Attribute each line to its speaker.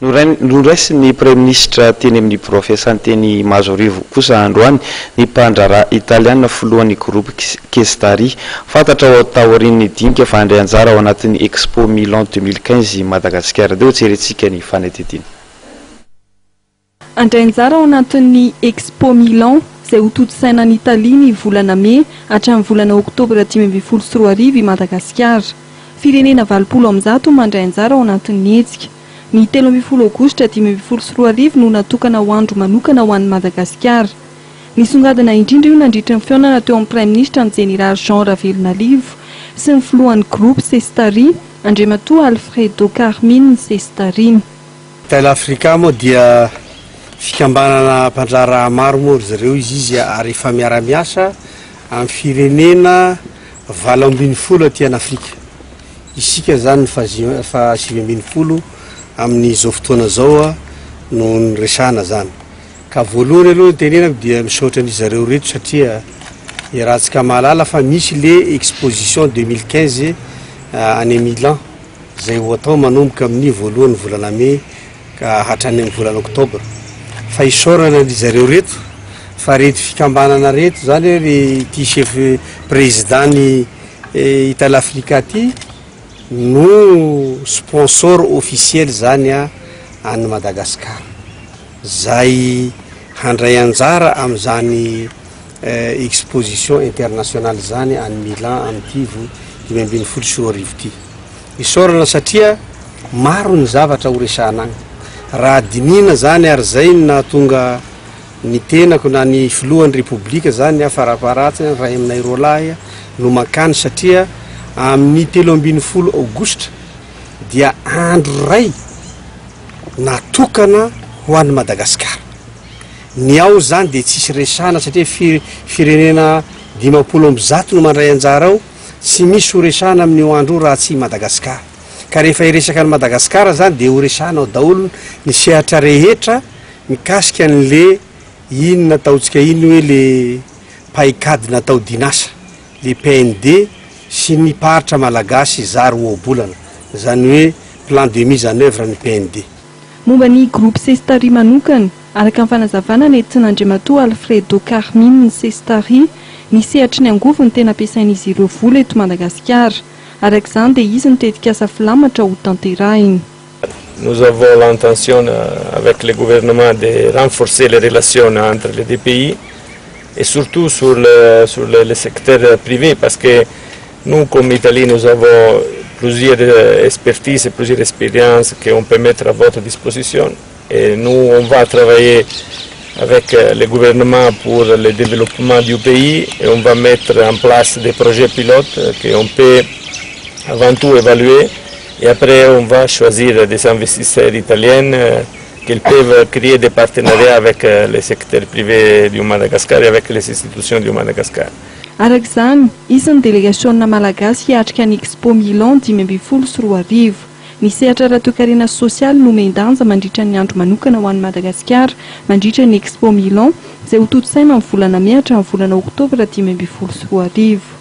Speaker 1: Noraisin'ny Premier ministre teny amin'ny profesa teny Mazorivo kosa androany ny mpandrara italiana filohan'ny groupe Kestari fantatra ao taorian'ny dinika fa andray anjara ao anatin'ny Expo Milan 2015 Madagasikara. Deo jerentsika ny fanetidina.
Speaker 2: Andray anjara ao anatin'ny Expo Milan izay ho toto-saina ny Italia ny volana May hatramin'ny volana Oktobra 2024 i Madagasikara. Firenena 20 mandray anjara ao anatin'ny hetsika. Ny 13 Aogositra 2024 no natokana ho andro manokana ho an'ny Madagasikara. Nisongadina indrindra io nandritra ny fihaonana teo amin'ny Prime Ministre ny Général Jean Ravelonarivo sy ny filohan'ny groupe Sestari Andriamatoa Alfredo Carmine Sestari.
Speaker 3: Italia Afrika moa dia fikambanana mpandrara maro moa zareo izy ary efa miara-miasa amin'ny firenena 20 aty an'Afrika. Isika zany fa 20 amin'izao fotoana zao no resana zany. Ka voalohany aloha tenenako dia misaotra ny zareo reto satria iarahantsika mahalala fa misy le exposition 2015 any Milan izay ho atao manomboka amin'ny voalohany volana May ka hatrany amin'ny volana Oktobra. Fa isaorana ny zareo reto fa reto fikambanana reto zany ity chef président ny Italia Afrika ty no sponsor officiel zany any Madagasikara. Zay handray anjara amin'izany exposition internationale zany any Milan amin'ity 2024 ty. Isaorana satria maro ny zavatra ho resana agny. Raha dinina zany ary zay nahatonga ny tenako na ny filohan'ny Republika zany faraparatsy Ray Aminay no makany satria amin'ny 13 Aogositra dia andro ray natokana ho an'ny Madagasikara. Ny ao zany dia tsisy resana satria firenena 50 no mandray anjara ao, tsy misy ho resana amin'ny andro raha tsy Madagasikara. Ka rehefa iresaka ny Madagasikara zany dia ho resana ao daholo ny sehatra rehetra mikasika an'le inona ataontsika iny hoe le paikady natao dinasa, le PND sy ny paritra malagasy zary ho bolana, zany hoe plan de mise en œuvre ny PND.
Speaker 2: Momba ny groupe Sestari manokana, araka ny fanazavana nentin'Andriamatoa Alfredo Carmine Sestari, ny sehatry ny angovo ny tena ampiasain'izy ireo vola eto Madagasikara. Arakaizany dia izy nitetika asa filamatra ho tanterahiny.
Speaker 4: Nous avons l'intention avec le gouvernement de renforcer les relations entre les deux pays et surtout sur le secteur privé parce que nous, comme Italie, nous avons plusieurs expertises et plusieurs expériences qu'on peut mettre à votre disposition. Et nous, on va travailler avec le gouvernement pour le développement du pays et on va mettre en place des projets pilotes qu'on peut avant tout évaluer. Et après, on va choisir des investisseurs italiens qui peuvent créer des partenariats avec le secteur privé du Madagascar et avec les institutions du Madagascar.
Speaker 2: Arak'izany, izy ny délégationna malagasy hiatrika ny Expo Milan 2024. Ny sehatra ara-toe-karena sosialy no mendanja mandritra ny andro manokana ho an'ny Madagasikara mandritra ny Expo Milan izay ho toto-saina amin'ny volana May hatramin'ny volana Oktobra 2024.